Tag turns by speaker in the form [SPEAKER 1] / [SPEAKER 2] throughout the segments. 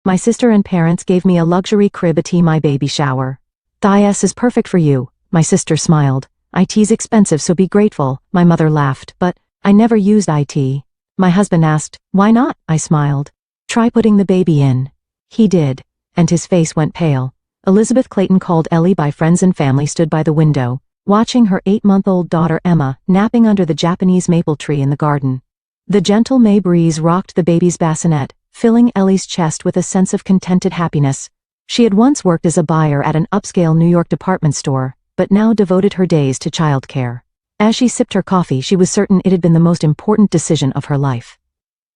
[SPEAKER 1] My sister and parents gave me a luxury crib at my baby shower. This is perfect for you, my sister smiled. It's expensive, so be grateful, my mother laughed, but I never used it. My husband asked, why not? I smiled. Try putting the baby in. He did, and his face went pale. Elizabeth Clayton, called Ellie by friends and family, stood by the window, watching her 8-month-old daughter Emma napping under the Japanese maple tree in the garden. The gentle May breeze rocked the baby's bassinet, filling Ellie's chest with a sense of contented happiness. She had once worked as a buyer at an upscale New York department store, but now devoted her days to childcare. As she sipped her coffee, she was certain it had been the most important decision of her life.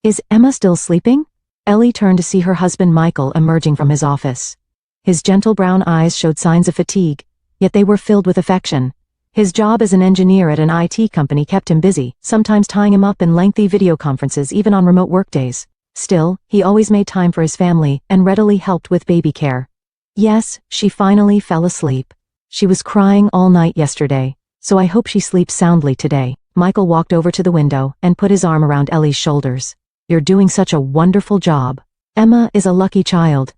[SPEAKER 1] Is Emma still sleeping? Ellie turned to see her husband Michael emerging from his office. His gentle brown eyes showed signs of fatigue, yet they were filled with affection. His job as an engineer at an IT company kept him busy, sometimes tying him up in lengthy video conferences even on remote workdays. Still, he always made time for his family and readily helped with baby care. Yes, she finally fell asleep. She was crying all night yesterday, so I hope she sleeps soundly today. Michael walked over to the window and put his arm around Ellie's shoulders. You're doing such a wonderful job. Emma is a lucky child.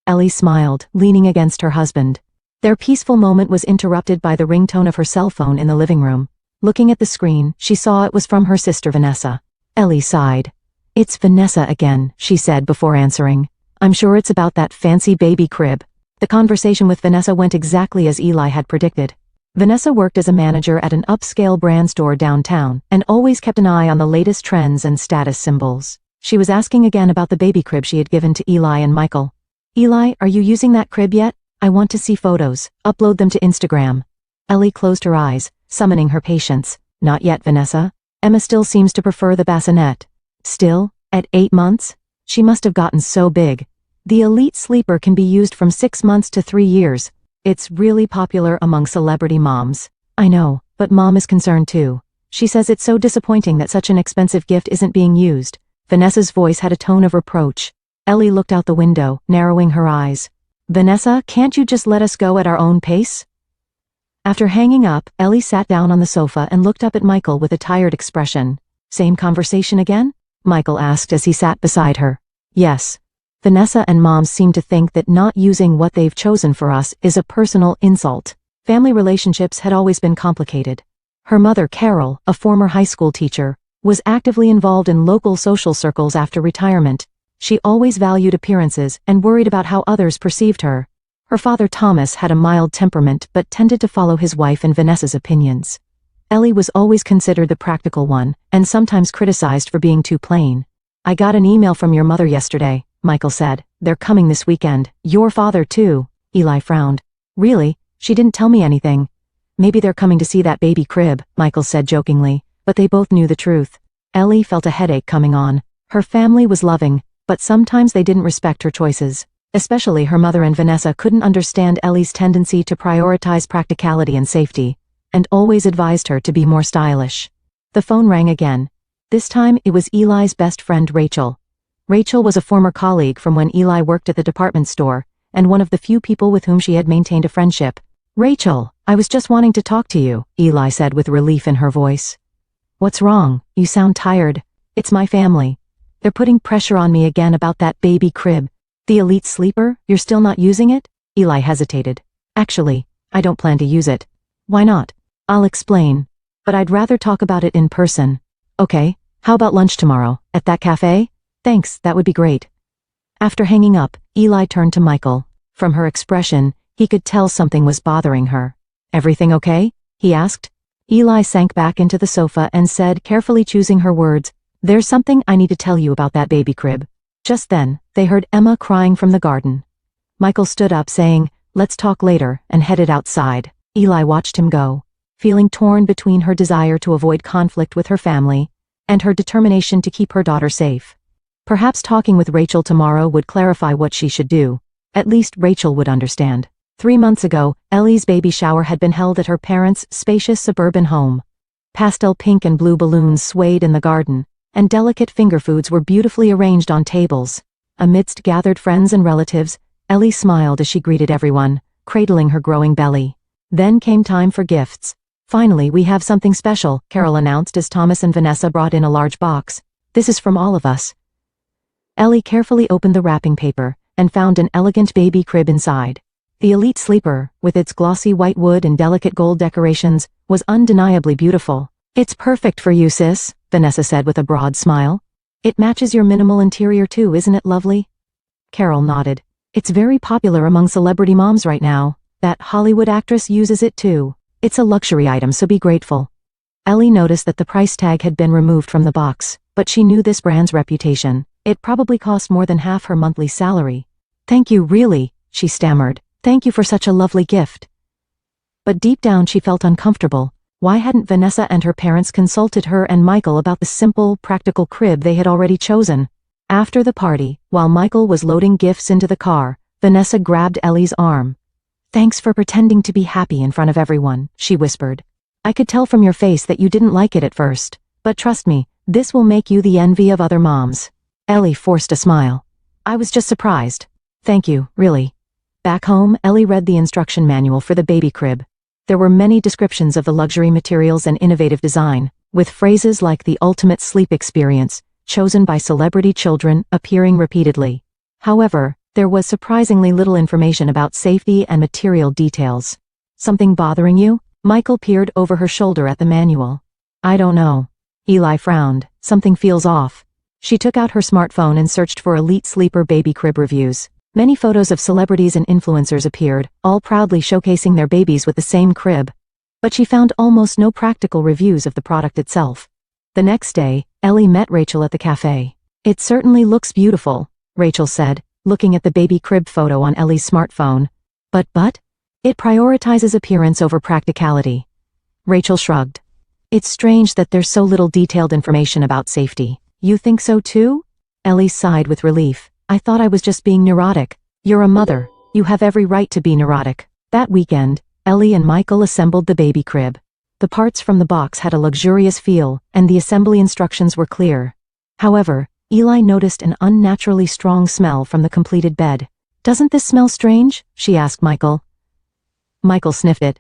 [SPEAKER 1] Ellie smiled, leaning against her husband. Their peaceful moment was interrupted by the ringtone of her cell phone in the living room. Looking at the screen, she saw it was from her sister Vanessa. Ellie sighed. It's Vanessa again, she said before answering. I'm sure it's about that fancy baby crib. The conversation with Vanessa went exactly as Eli had predicted. Vanessa worked as a manager at an upscale brand store downtown and always kept an eye on the latest trends and status symbols. She was asking again about the baby crib she had given to Eli and Michael. Eli, are you using that crib yet? I want to see photos. Upload them to Instagram. Ellie closed her eyes, summoning her patience. Not yet, Vanessa. Emma still seems to prefer the bassinet. Still, at 8 months? She must have gotten so big. The Elite Sleeper can be used from 6 months to 3 years. It's really popular among celebrity moms. I know, but Mom is concerned too. She says it's so disappointing that such an expensive gift isn't being used. Vanessa's voice had a tone of reproach. Ellie looked out the window, narrowing her eyes. Vanessa, can't you just let us go at our own pace? After hanging up, Ellie sat down on the sofa and looked up at Michael with a tired expression. Same conversation again? Michael asked as he sat beside her. Yes. Vanessa and Mom seem to think that not using what they've chosen for us is a personal insult. Family relationships had always been complicated. Her mother, Carol, a former high school teacher, was actively involved in local social circles after retirement. She always valued appearances and worried about how others perceived her. Her father, Thomas, had a mild temperament but tended to follow his wife and Vanessa's opinions. Ellie was always considered the practical one, and sometimes criticized for being too plain. I got an email from your mother yesterday, Michael said. They're coming this weekend. Your father too. Eli frowned. Really? She didn't tell me anything. Maybe they're coming to see that baby crib, Michael said jokingly, but they both knew the truth. Ellie felt a headache coming on. Her family was loving, but sometimes they didn't respect her choices. Especially her mother and Vanessa couldn't understand Ellie's tendency to prioritize practicality and safety, and always advised her to be more stylish. The phone rang again. This time it was Eli's best friend Rachel. Rachel was a former colleague from when Eli worked at the department store, and one of the few people with whom she had maintained a friendship. Rachel, I was just wanting to talk to you, Eli said with relief in her voice. What's wrong? You sound tired. It's my family. They're putting pressure on me again about that baby crib. The Elite Sleeper, you're still not using it? Eli hesitated. Actually, I don't plan to use it. Why not? I'll explain. But I'd rather talk about it in person. Okay, how about lunch tomorrow, at that cafe? Thanks, that would be great. After hanging up, Eli turned to Michael. From her expression, he could tell something was bothering her. Everything okay? He asked. Eli sank back into the sofa and said, carefully choosing her words, There's something I need to tell you about that baby crib. Just then, they heard Emma crying from the garden. Michael stood up saying, Let's talk later, and headed outside. Eli watched him go, feeling torn between her desire to avoid conflict with her family and her determination to keep her daughter safe. Perhaps talking with Rachel tomorrow would clarify what she should do. At least Rachel would understand. 3 months ago, Ellie's baby shower had been held at her parents' spacious suburban home. Pastel pink and blue balloons swayed in the garden, and delicate finger foods were beautifully arranged on tables. Amidst gathered friends and relatives, Ellie smiled as she greeted everyone, cradling her growing belly. Then came time for gifts. Finally, we have something special, Carol announced as Thomas and Vanessa brought in a large box. This is from all of us. Ellie carefully opened the wrapping paper, and found an elegant baby crib inside. The Elite Sleeper, with its glossy white wood and delicate gold decorations, was undeniably beautiful. "It's perfect for you, sis," Vanessa said with a broad smile. "It matches your minimal interior too, isn't it lovely?" Carol nodded. "It's very popular among celebrity moms right now. That Hollywood actress uses it too. It's a luxury item, so be grateful." Ellie noticed that the price tag had been removed from the box, but she knew this brand's reputation. It probably cost more than half her monthly salary. "Thank you, really," she stammered. "Thank you for such a lovely gift." But deep down she felt uncomfortable. Why hadn't Vanessa and her parents consulted her and Michael about the simple, practical crib they had already chosen? After the party, while Michael was loading gifts into the car, Vanessa grabbed Ellie's arm. "Thanks for pretending to be happy in front of everyone," she whispered. "I could tell from your face that you didn't like it at first, but trust me, this will make you the envy of other moms." Ellie forced a smile. "I was just surprised. Thank you, really." Back home, Ellie read the instruction manual for the baby crib. There were many descriptions of the luxury materials and innovative design, with phrases like the ultimate sleep experience, chosen by celebrity children, appearing repeatedly. However, there was surprisingly little information about safety and material details. "Something bothering you?" Michael peered over her shoulder at the manual. "I don't know." Eli frowned. "Something feels off." She took out her smartphone and searched for Elite Sleeper baby crib reviews. Many photos of celebrities and influencers appeared, all proudly showcasing their babies with the same crib. But she found almost no practical reviews of the product itself. The next day, Ellie met Rachel at the cafe. "It certainly looks beautiful," Rachel said, looking at the baby crib photo on Ellie's smartphone. But, it prioritizes appearance over practicality." Rachel shrugged. "It's strange that there's so little detailed information about safety." "You think so too?" Ellie sighed with relief. "I thought I was just being neurotic." "You're a mother. You have every right to be neurotic." That weekend, Ellie and Michael assembled the baby crib. The parts from the box had a luxurious feel, and the assembly instructions were clear. However, Eli noticed an unnaturally strong smell from the completed bed. "Doesn't this smell strange?" she asked Michael. Michael sniffed it.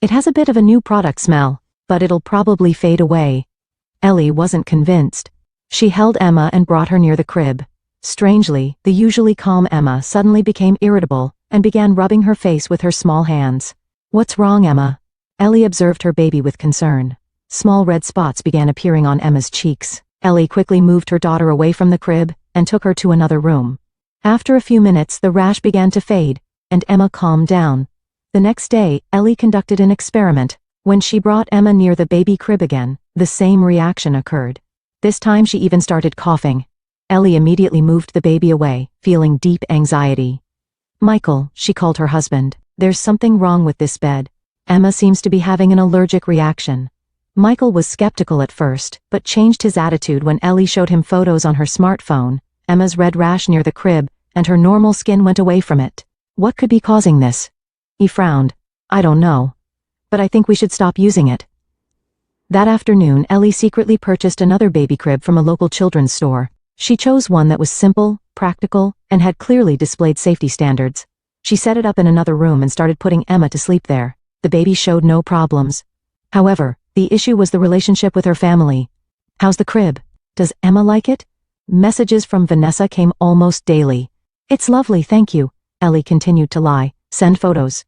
[SPEAKER 1] "It has a bit of a new product smell, but it'll probably fade away." Ellie wasn't convinced. She held Emma and brought her near the crib. Strangely, the usually calm Emma suddenly became irritable and began rubbing her face with her small hands. "What's wrong, Emma?" Ellie observed her baby with concern. Small red spots began appearing on Emma's cheeks. Ellie quickly moved her daughter away from the crib and took her to another room. After a few minutes, the rash began to fade, and Emma calmed down. The next day, Ellie conducted an experiment. When she brought Emma near the baby crib again, the same reaction occurred. This time she even started coughing. Ellie immediately moved the baby away, feeling deep anxiety. "Michael," she called her husband, "there's something wrong with this bed. Emma seems to be having an allergic reaction." Michael was skeptical at first, but changed his attitude when Ellie showed him photos on her smartphone, Emma's red rash near the crib, and her normal skin went away from it. What could be causing this? He frowned. "I don't know. But I think we should stop using it." That afternoon, Ellie secretly purchased another baby crib from a local children's store. She chose one that was simple, practical, and had clearly displayed safety standards. She set it up in another room and started putting Emma to sleep there. The baby showed no problems. However, the issue was the relationship with her family. "How's the crib? Does Emma like it?" Messages from Vanessa came almost daily. "It's lovely, thank you," Ellie continued to lie. "Send photos."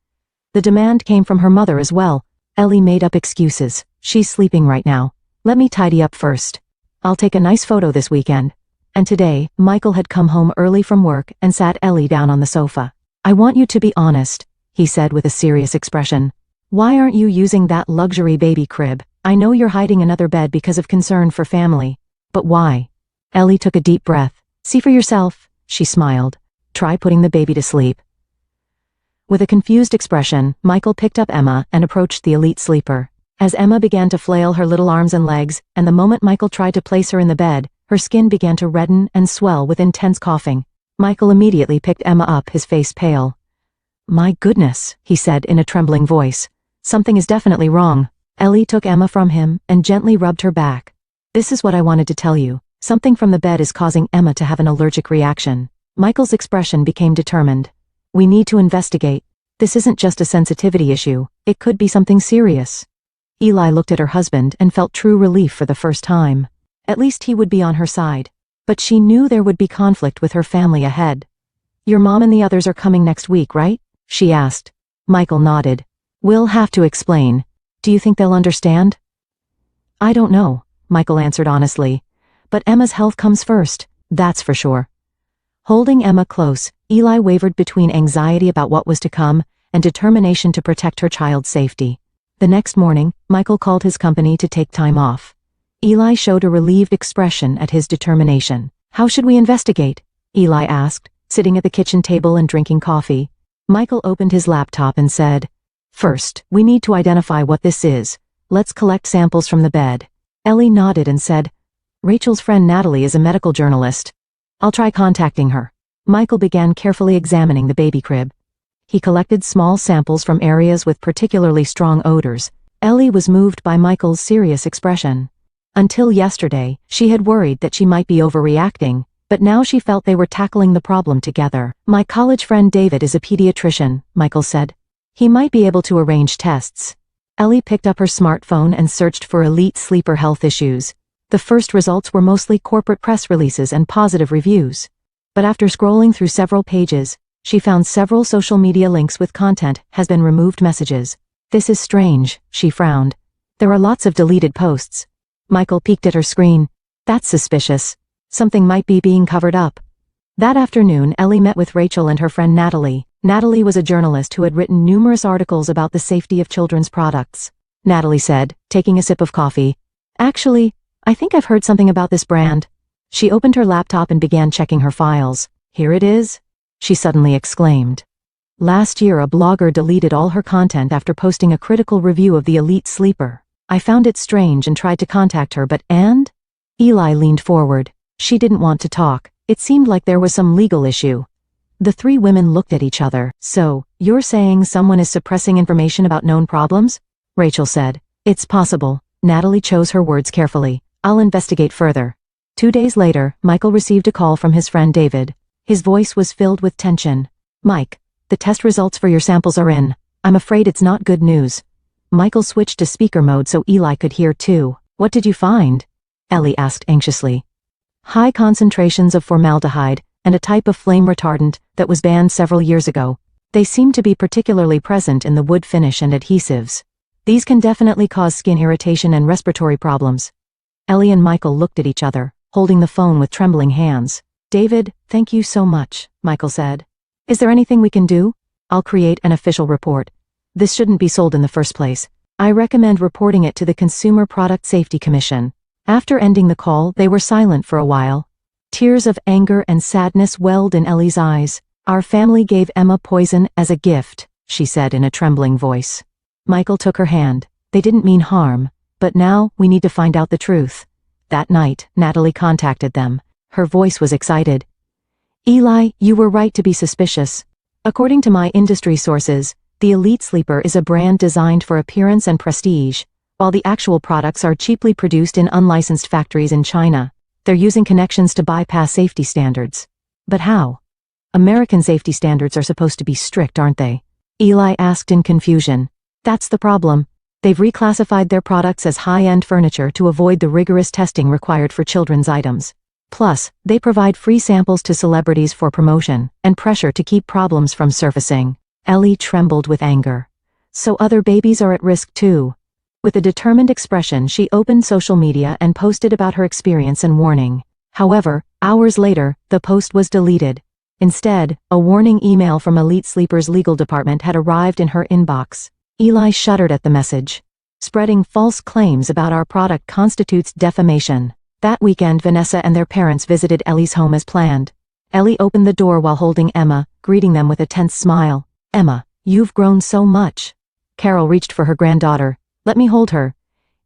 [SPEAKER 1] The demand came from her mother as well. Ellie made up excuses. "She's sleeping right now. Let me tidy up first. I'll take a nice photo this weekend." And today, Michael had come home early from work and sat Ellie down on the sofa. "I want you to be honest," he said with a serious expression. "Why aren't you using that luxury baby crib? I know you're hiding another bed because of concern for family. But why?" Ellie took a deep breath. "See for yourself," she smiled. "Try putting the baby to sleep." With a confused expression, Michael picked up Emma and approached the Elite Sleeper. As Emma began to flail her little arms and legs, and the moment Michael tried to place her in the bed, her skin began to redden and swell with intense coughing. Michael immediately picked Emma up, his face pale. "My goodness," he said in a trembling voice. "Something is definitely wrong." Ellie took Emma from him and gently rubbed her back. "This is what I wanted to tell you. Something from the bed is causing Emma to have an allergic reaction." Michael's expression became determined. "We need to investigate. This isn't just a sensitivity issue. It could be something serious." Eli looked at her husband and felt true relief for the first time. At least he would be on her side. But she knew there would be conflict with her family ahead. Your mom and the others are coming next week, right? She asked. Michael nodded. We'll have to explain. Do you think they'll understand? I don't know, Michael answered honestly. But Emma's health comes first, that's for sure. Holding Emma close, Eli wavered between anxiety about what was to come and determination to protect her child's safety. The next morning, Michael called his company to take time off. Eli showed a relieved expression at his determination. How should we investigate? Eli asked, sitting at the kitchen table and drinking coffee. Michael opened his laptop and said, First, we need to identify what this is. Let's collect samples from the bed. Ellie nodded and said, Rachel's friend Natalie is a medical journalist. I'll try contacting her. Michael began carefully examining the baby crib. He collected small samples from areas with particularly strong odors. Ellie was moved by Michael's serious expression. Until yesterday, she had worried that she might be overreacting, but now she felt they were tackling the problem together. My college friend David is a pediatrician, Michael said. He might be able to arrange tests. Ellie picked up her smartphone and searched for elite sleeper health issues. The first results were mostly corporate press releases and positive reviews. But after scrolling through several pages, she found several social media links with content has been removed messages. This is strange, she frowned. There are lots of deleted posts. Michael peeked at her screen. That's suspicious. Something might be being covered up. That afternoon, Ellie met with Rachel and her friend Natalie. Natalie was a journalist who had written numerous articles about the safety of children's products. Natalie said, taking a sip of coffee. Actually, I think I've heard something about this brand. She opened her laptop and began checking her files. Here it is, she suddenly exclaimed. Last year a blogger deleted all her content after posting a critical review of the Elite Sleeper. I found it strange and tried to contact her, but and? Eli leaned forward. She didn't want to talk. It seemed like there was some legal issue. The three women looked at each other. So, you're saying someone is suppressing information about known problems? Rachel said. It's possible. Natalie chose her words carefully. I'll investigate further. 2 days later, Michael received a call from his friend David. His voice was filled with tension. Mike, the test results for your samples are in. I'm afraid it's not good news. Michael switched to speaker mode so Eli could hear too. What did you find? Ellie asked anxiously. High concentrations of formaldehyde and a type of flame retardant that was banned several years ago. They seem to be particularly present in the wood finish and adhesives. These can definitely cause skin irritation and respiratory problems. Ellie and Michael looked at each other, holding the phone with trembling hands. David, thank you so much, Michael said. Is there anything we can do? I'll create an official report. This shouldn't be sold in the first place. I recommend reporting it to the Consumer Product Safety Commission. After ending the call, they were silent for a while. Tears of anger and sadness welled in Ellie's eyes. Our family gave Emma poison as a gift, she said in a trembling voice. Michael took her hand. They didn't mean harm, but now we need to find out the truth. That night, Natalie contacted them. Her voice was excited. Eli, you were right to be suspicious. According to my industry sources, the Elite Sleeper is a brand designed for appearance and prestige, while the actual products are cheaply produced in unlicensed factories in China. They're using connections to bypass safety standards. But how? American safety standards are supposed to be strict, aren't they? Eli asked in confusion. That's the problem. They've reclassified their products as high-end furniture to avoid the rigorous testing required for children's items. Plus, they provide free samples to celebrities for promotion and pressure to keep problems from surfacing. Ellie trembled with anger. So other babies are at risk too. With a determined expression, she opened social media and posted about her experience and warning. However, hours later, the post was deleted. Instead, a warning email from Elite Sleeper's legal department had arrived in her inbox. Eli shuddered at the message. Spreading false claims about our product constitutes defamation. That weekend, Vanessa and their parents visited Ellie's home as planned. Ellie opened the door while holding Emma, greeting them with a tense smile. Emma, you've grown so much. Carol reached for her granddaughter. Let me hold her.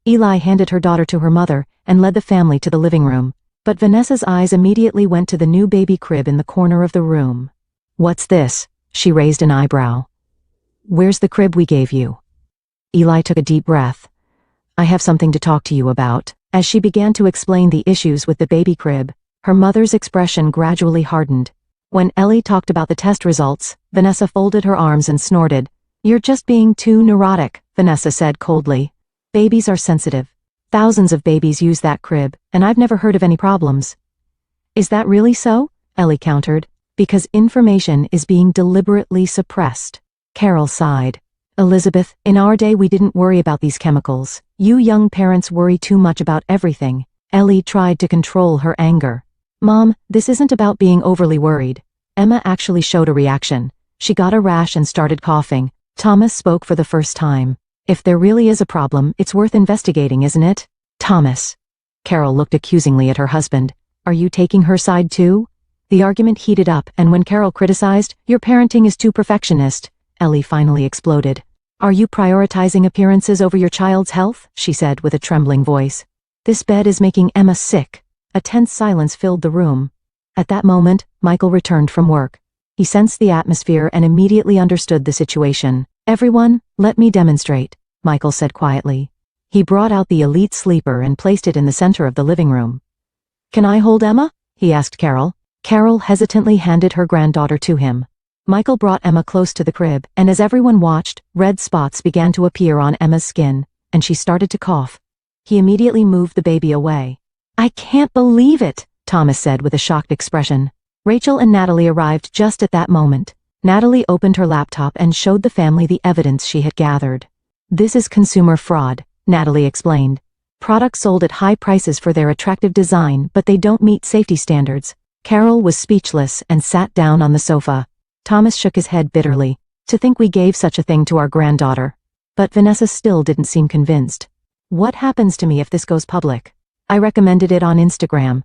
[SPEAKER 1] Eli handed her daughter to her mother and led the family to the living room. But Vanessa's eyes immediately went to the new baby crib in the corner of the room. What's this? She raised an eyebrow. Where's the crib we gave you? Eli took a deep breath. I have something to talk to you about. As she began to explain the issues with the baby crib, her mother's expression gradually hardened. When Ellie talked about the test results, Vanessa folded her arms and snorted. You're just being too neurotic, Vanessa said coldly. Babies are sensitive. Thousands of babies use that crib, and I've never heard of any problems. Is that really so? Ellie countered. Because information is being deliberately suppressed. Carol sighed. Elizabeth, in our day we didn't worry about these chemicals. You young parents worry too much about everything. Ellie tried to control her anger. Mom, this isn't about being overly worried. Emma actually showed a reaction. She got a rash and started coughing. Thomas spoke for the first time. If there really is a problem, it's worth investigating, isn't it? Thomas. Carol looked accusingly at her husband. Are you taking her side too? The argument heated up, and when Carol criticized, your parenting is too perfectionist, Ellie finally exploded. Are you prioritizing appearances over your child's health? She said with a trembling voice. This bed is making Emma sick. A tense silence filled the room. At that moment, Michael returned from work. He sensed the atmosphere and immediately understood the situation. Everyone, let me demonstrate, Michael said quietly. He brought out the Elite Sleeper and placed it in the center of the living room. Can I hold Emma? He asked Carol. Carol hesitantly handed her granddaughter to him. Michael brought Emma close to the crib, and as everyone watched, red spots began to appear on Emma's skin, and she started to cough. He immediately moved the baby away. I can't believe it, Thomas said with a shocked expression. Rachel and Natalie arrived just at that moment. Natalie opened her laptop and showed the family the evidence she had gathered. This is consumer fraud, Natalie explained. Products sold at high prices for their attractive design, but they don't meet safety standards. Carol was speechless and sat down on the sofa. Thomas shook his head bitterly. To think we gave such a thing to our granddaughter. But Vanessa still didn't seem convinced. What happens to me if this goes public? I recommended it on Instagram.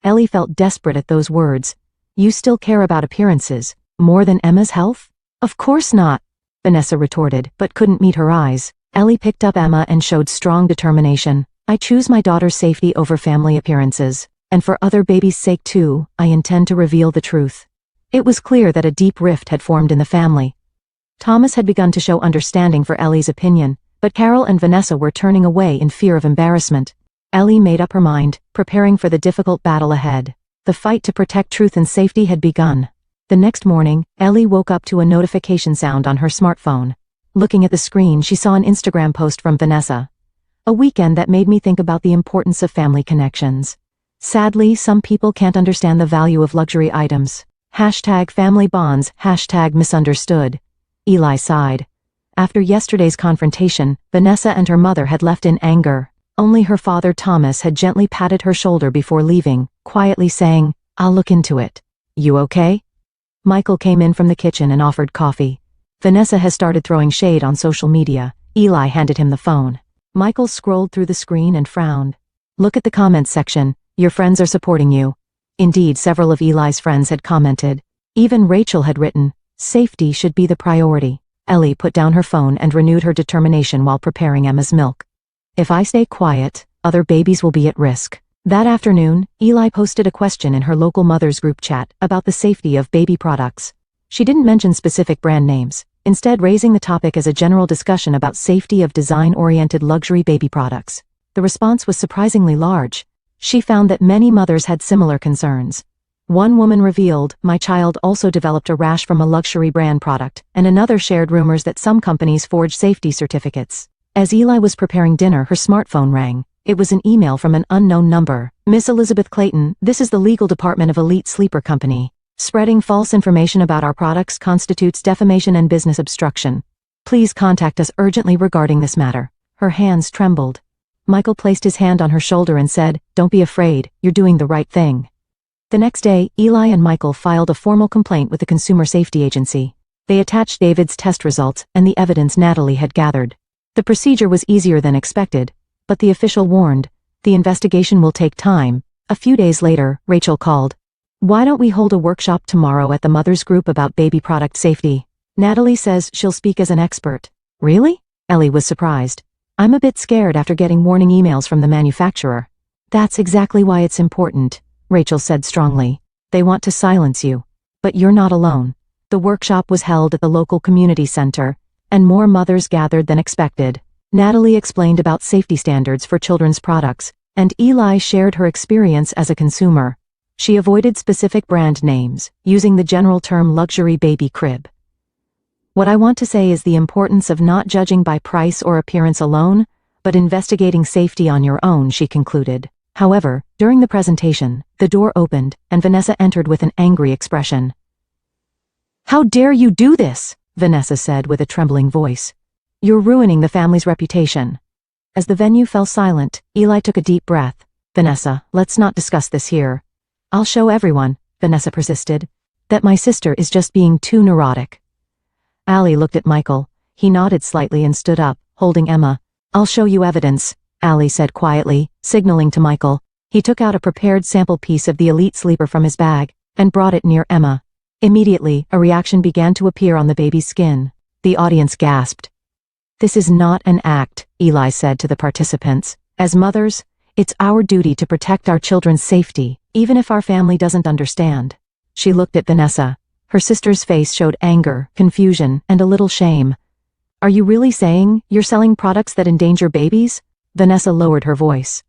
[SPEAKER 1] Ellie felt desperate at those words. You still care about appearances, more than Emma's health? Of course not, Vanessa retorted, but couldn't meet her eyes. Ellie picked up Emma and showed strong determination. I choose my daughter's safety over family appearances, and for other babies' sake too, I intend to reveal the truth. It was clear that a deep rift had formed in the family. Thomas had begun to show understanding for Ellie's opinion, but Carol and Vanessa were turning away in fear of embarrassment. Ellie made up her mind, preparing for the difficult battle ahead. The fight to protect truth and safety had begun. The next morning, Ellie woke up to a notification sound on her smartphone. Looking at the screen, she saw an Instagram post from Vanessa. A weekend that made me think about the importance of family connections. Sadly, some people can't understand the value of luxury items. #family-bonds, #misunderstood. Eli sighed. After yesterday's confrontation, Vanessa and her mother had left in anger. Only her father Thomas had gently patted her shoulder before leaving, quietly saying, I'll look into it. You okay? Michael came in from the kitchen and offered coffee. Vanessa has started throwing shade on social media. Eli handed him the phone. Michael scrolled through the screen and frowned. Look at the comments section. Your friends are supporting you. Indeed, several of Eli's friends had commented. Even Rachel had written, safety should be the priority. Ellie put down her phone and renewed her determination while preparing Emma's milk. If I stay quiet, other babies will be at risk. That afternoon, Eli posted a question in her local mothers group chat about the safety of baby products. She didn't mention specific brand names, instead raising the topic as a general discussion about safety of design-oriented luxury baby products. The response was surprisingly large. She found that many mothers had similar concerns. One woman revealed, my child also developed a rash from a luxury brand product, and another shared rumors that some companies forge safety certificates. As Eli was preparing dinner, her smartphone rang. It was an email from an unknown number. Miss Elizabeth Clayton, this is the legal department of Elite Sleeper Company. Spreading false information about our products constitutes defamation and business obstruction. Please contact us urgently regarding this matter. Her hands trembled. Michael placed his hand on her shoulder and said, Don't be afraid, you're doing the right thing. The next day, Eli and Michael filed a formal complaint with the Consumer Safety Agency. They attached David's test results and the evidence Natalie had gathered. The procedure was easier than expected, but the official warned, the investigation will take time. A few days later, Rachel called. Why don't we hold a workshop tomorrow at the mothers group about baby product safety? Natalie says she'll speak as an expert. Really? Ellie was surprised. I'm a bit scared after getting warning emails from the manufacturer. That's exactly why it's important, Rachel said strongly. They want to silence you. But you're not alone. The workshop was held at the local community center, and more mothers gathered than expected. Natalie explained about safety standards for children's products, and Eli shared her experience as a consumer. She avoided specific brand names, using the general term luxury baby crib. What I want to say is the importance of not judging by price or appearance alone, but investigating safety on your own, she concluded. However, during the presentation, the door opened, and Vanessa entered with an angry expression. "How dare you do this?" Vanessa said with a trembling voice. "You're ruining the family's reputation." As the venue fell silent, Eli took a deep breath. "Vanessa, let's not discuss this here." "I'll show everyone," Vanessa persisted, "that my sister is just being too neurotic." Allie looked at Michael. He nodded slightly and stood up, holding Emma. "I'll show you evidence," Allie said quietly, signaling to Michael. He took out a prepared sample piece of the Elite Sleeper from his bag and brought it near Emma. Immediately, a reaction began to appear on the baby's skin. The audience gasped. "This is not an act," Eli said to the participants. "As mothers, it's our duty to protect our children's safety, even if our family doesn't understand." She looked at Vanessa. Her sister's face showed anger, confusion, and a little shame. "Are you really saying you're selling products that endanger babies?" Vanessa lowered her voice.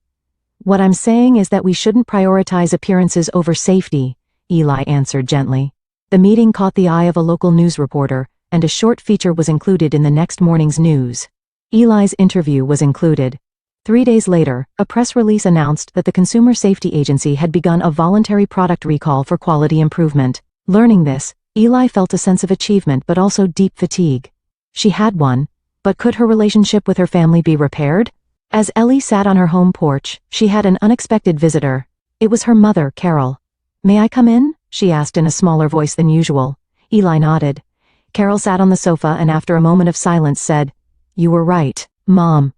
[SPEAKER 1] "What I'm saying is that we shouldn't prioritize appearances over safety," Eli answered gently. The meeting caught the eye of a local news reporter, and a short feature was included in the next morning's news. Eli's interview was included. 3 days later, a press release announced that the Consumer Safety Agency had begun a voluntary product recall for quality improvement. Learning this, Eli felt a sense of achievement but also deep fatigue. She had one, but could her relationship with her family be repaired? As Ellie sat on her home porch, she had an unexpected visitor. It was her mother, Carol. "May I come in?" she asked in a smaller voice than usual. Eli nodded. Carol sat on the sofa and after a moment of silence said, "You were right, Mom."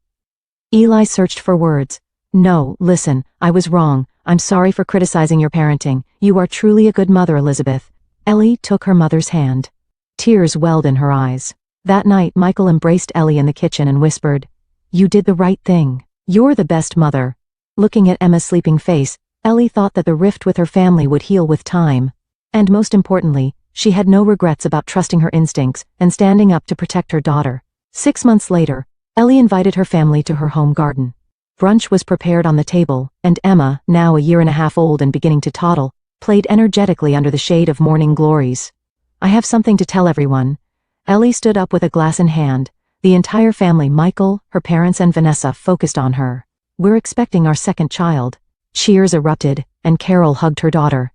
[SPEAKER 1] Eli searched for words. "No, listen, I was wrong. I'm sorry for criticizing your parenting. You are truly a good mother, Elizabeth." Ellie took her mother's hand. Tears welled in her eyes. That night, Michael embraced Ellie in the kitchen and whispered, "You did the right thing. You're the best mother." Looking at Emma's sleeping face, Ellie thought that the rift with her family would heal with time. And most importantly, she had no regrets about trusting her instincts and standing up to protect her daughter. 6 months later, Ellie invited her family to her home garden. Brunch was prepared on the table, and Emma, now a 1.5 years old and beginning to toddle, played energetically under the shade of morning glories. "I have something to tell everyone." Ellie stood up with a glass in hand. The entire family, Michael, her parents and Vanessa, focused on her. "We're expecting our second child." Cheers erupted, and Carol hugged her daughter.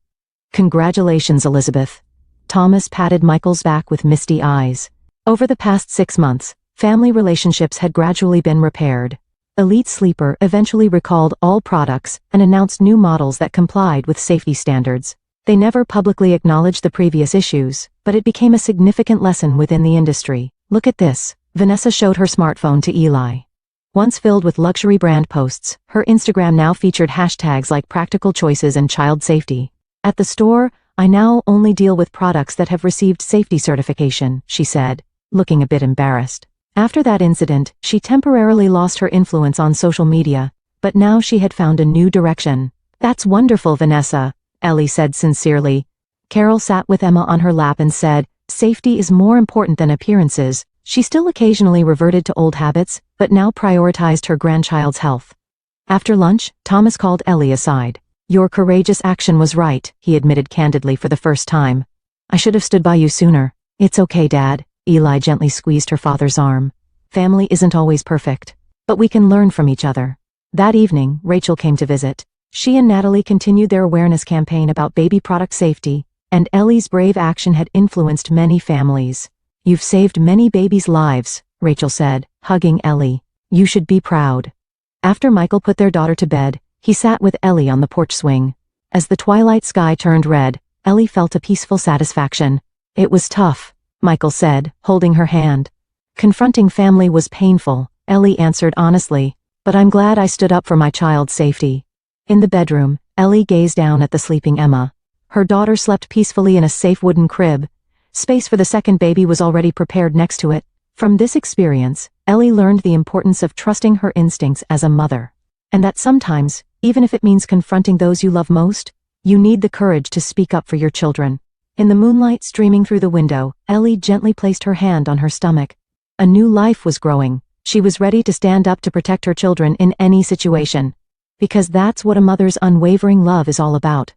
[SPEAKER 1] "Congratulations, Elizabeth." Thomas patted Michael's back with misty eyes. Over the past 6 months, family relationships had gradually been repaired. Elite Sleeper eventually recalled all products and announced new models that complied with safety standards. They never publicly acknowledged the previous issues, but it became a significant lesson within the industry. "Look at this." Vanessa showed her smartphone to Eli. Once filled with luxury brand posts, her Instagram now featured hashtags like practical choices and child safety. "At the store, I now only deal with products that have received safety certification," she said, looking a bit embarrassed. After that incident, she temporarily lost her influence on social media, but now she had found a new direction. "That's wonderful, Vanessa," Ellie said sincerely. Carol sat with Emma on her lap and said, "Safety is more important than appearances." She still occasionally reverted to old habits, but now prioritized her grandchild's health. After lunch, Thomas called Ellie aside. "Your courageous action was right," he admitted candidly for the first time. "I should have stood by you sooner." "It's okay, Dad." Eli gently squeezed her father's arm. "Family isn't always perfect, but we can learn from each other." That evening, Rachel came to visit. She and Natalie continued their awareness campaign about baby product safety, and Ellie's brave action had influenced many families. "You've saved many babies' lives," Rachel said, hugging Ellie. "You should be proud." After Michael put their daughter to bed, he sat with Ellie on the porch swing. As the twilight sky turned red, Ellie felt a peaceful satisfaction. "It was tough," Michael said, holding her hand. "Confronting family was painful," Ellie answered honestly, "but I'm glad I stood up for my child's safety." In the bedroom, Ellie gazed down at the sleeping Emma. Her daughter slept peacefully in a safe wooden crib. Space for the second baby was already prepared next to it. From this experience, Ellie learned the importance of trusting her instincts as a mother. And that sometimes, even if it means confronting those you love most, you need the courage to speak up for your children. In the moonlight streaming through the window, Ellie gently placed her hand on her stomach. A new life was growing. She was ready to stand up to protect her children in any situation. Because that's what a mother's unwavering love is all about.